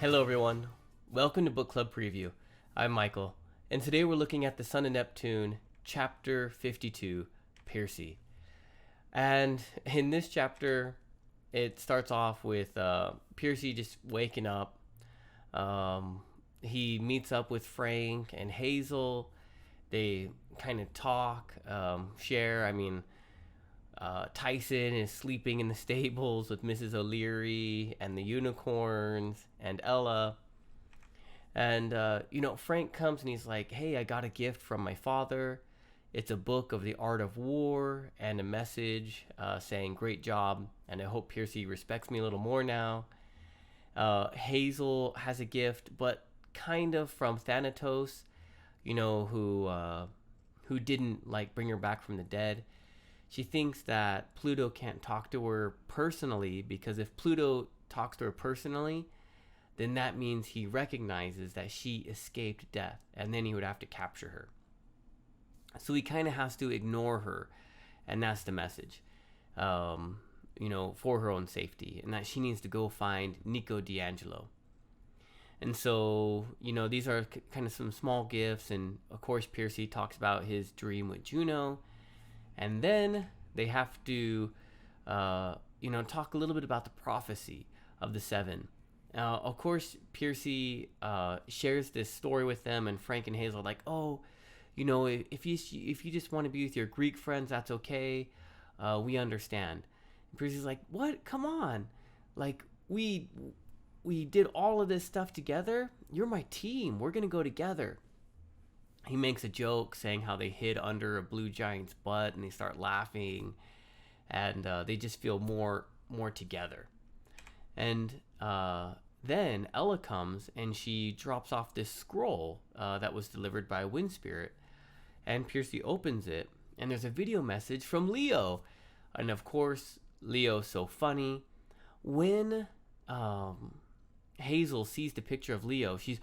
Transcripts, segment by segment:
Hello, everyone. Welcome to Book Club Preview. I'm Michael, and today we're looking at the Son of Neptune, Chapter 52, Piercy. And in this chapter, it starts off with Piercy just waking up. He meets up with Frank and Hazel. They kind of talk, share. Tyson is sleeping in the stables with Mrs. O'Leary and the unicorns and Ella. And, Frank comes and he's like, hey, I got a gift from my father. It's a book of the art of war and a message saying, great job. And I hope Piercy respects me a little more now. Hazel has a gift, but kind of from Thanatos, who didn't bring her back from the dead. She thinks that Pluto can't talk to her personally because if Pluto talks to her personally, then that means he recognizes that she escaped death, and then he would have to capture her. So he kind of has to ignore her, and that's the message, for her own safety, and that she needs to go find Nico D'Angelo. And so, these are kind of some small gifts, and of course Piercy talks about his dream with Juno. And then they have to, talk a little bit about the prophecy of the seven. Of course, Piercy shares this story with them, and Frank and Hazel are like, oh, if you just want to be with your Greek friends, that's okay. We understand. And Piercy's like, what? Come on. We did all of this stuff together. You're my team. We're going to go together. He makes a joke saying how they hid under a blue giant's butt, and they start laughing, and they just feel more together. And then Ella comes and she drops off this scroll that was delivered by a wind spirit, and Piercy opens it, and there's a video message from Leo. And of course, Leo's so funny. When Hazel sees the picture of Leo, she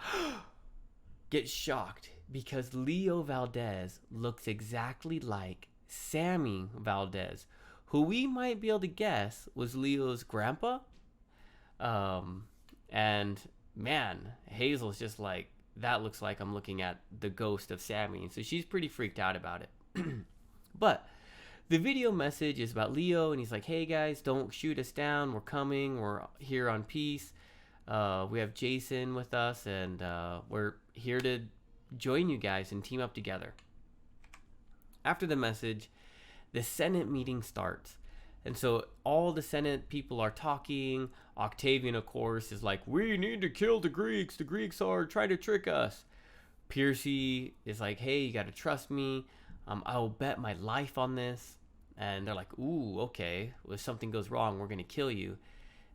gets shocked, because Leo Valdez looks exactly like Sammy Valdez, who we might be able to guess was Leo's grandpa. And man, Hazel's just like, that looks like I'm looking at the ghost of Sammy. And so she's pretty freaked out about it. But the video message is about Leo, and he's like, hey guys, don't shoot us down. We're coming. We're here on peace. We have Jason with us, and we're here to join you guys and team up together. After the message, the Senate meeting starts. And so all the Senate people are talking. Octavian, of course, is like, we need to kill the Greeks. The Greeks are trying to trick us. Piercy is like, hey, you got to trust me. I'll bet my life on this. And they're like, ooh, okay. Well, if something goes wrong, we're going to kill you.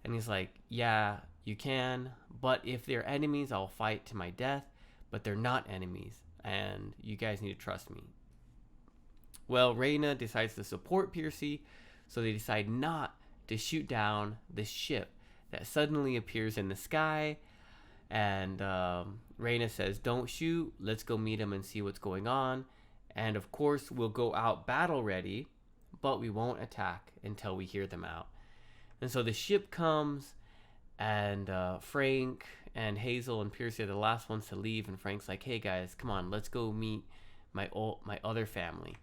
And he's like, yeah, you can. But if they're enemies, I'll fight to my death. But they're not enemies, and you guys need to trust me. Well, Reyna decides to support Piercy, so they decide not to shoot down the ship that suddenly appears in the sky. And Reyna says, don't shoot, let's go meet him and see what's going on. And of course, we'll go out battle ready, but we won't attack until we hear them out. And so the ship comes, and Frank and Hazel and Piercy are the last ones to leave, and Frank's like, hey guys, come on, let's go meet my other family.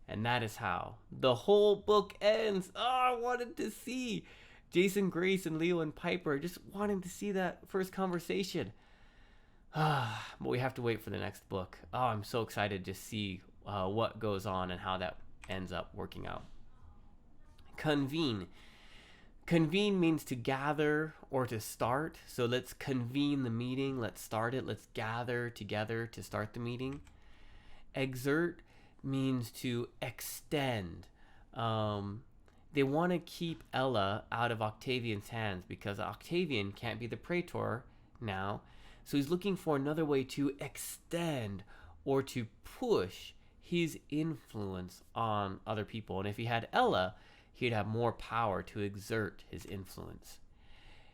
And that is how the whole book ends. Oh, I wanted to see Jason, Grace, and Leo and Piper. Just wanting to see that first conversation. But we have to wait for the next book. Oh, I'm so excited to see what goes on and how that ends up working out. Convene. Convene means to gather or to start. So let's convene the meeting. Let's start it. Let's gather together to start the meeting. Exert means to extend. They want to keep Ella out of Octavian's hands because Octavian can't be the praetor now. So he's looking for another way to extend or to push his influence on other people. And if he had Ella, he'd have more power to exert his influence.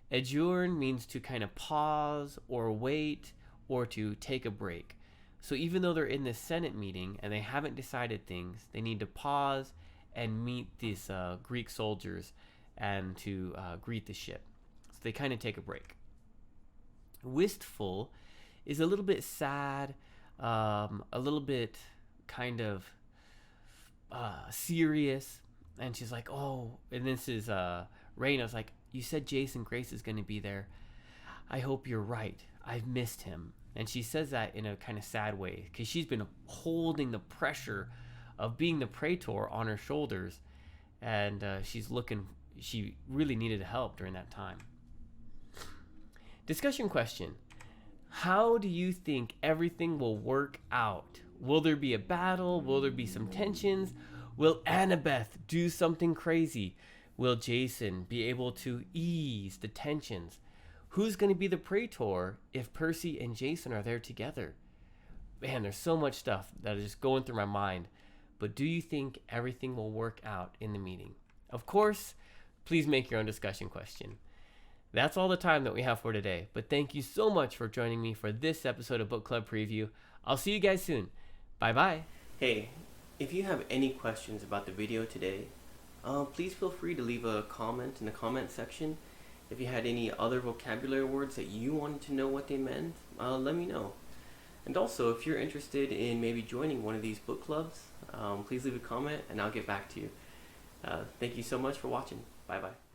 Adjourn means to kind of pause or wait or to take a break. So even though they're in this Senate meeting and they haven't decided things, they need to pause and meet these Greek soldiers and to greet the ship. So they kind of take a break. Wistful is a little bit sad, a little bit kind of serious. And she's like, oh, and this is Raina's like, you said Jason Grace is going to be there. I hope you're right. I've missed him. And she says that in a kind of sad way because she's been holding the pressure of being the praetor on her shoulders. And she really needed help during that time. Discussion question. How do you think everything will work out? Will there be a battle? Will there be some tensions? Will Annabeth do something crazy? Will Jason be able to ease the tensions? Who's going to be the praetor if Percy and Jason are there together? Man, there's so much stuff that is just going through my mind. But do you think everything will work out in the meeting? Of course, please make your own discussion question. That's all the time that we have for today. But thank you so much for joining me for this episode of Book Club Preview. I'll see you guys soon. Bye-bye. Hey, if you have any questions about the video today, please feel free to leave a comment in the comment section. If you had any other vocabulary words that you wanted to know what they meant, let me know. And also, if you're interested in maybe joining one of these book clubs, please leave a comment and I'll get back to you. Thank you so much for watching. Bye-bye.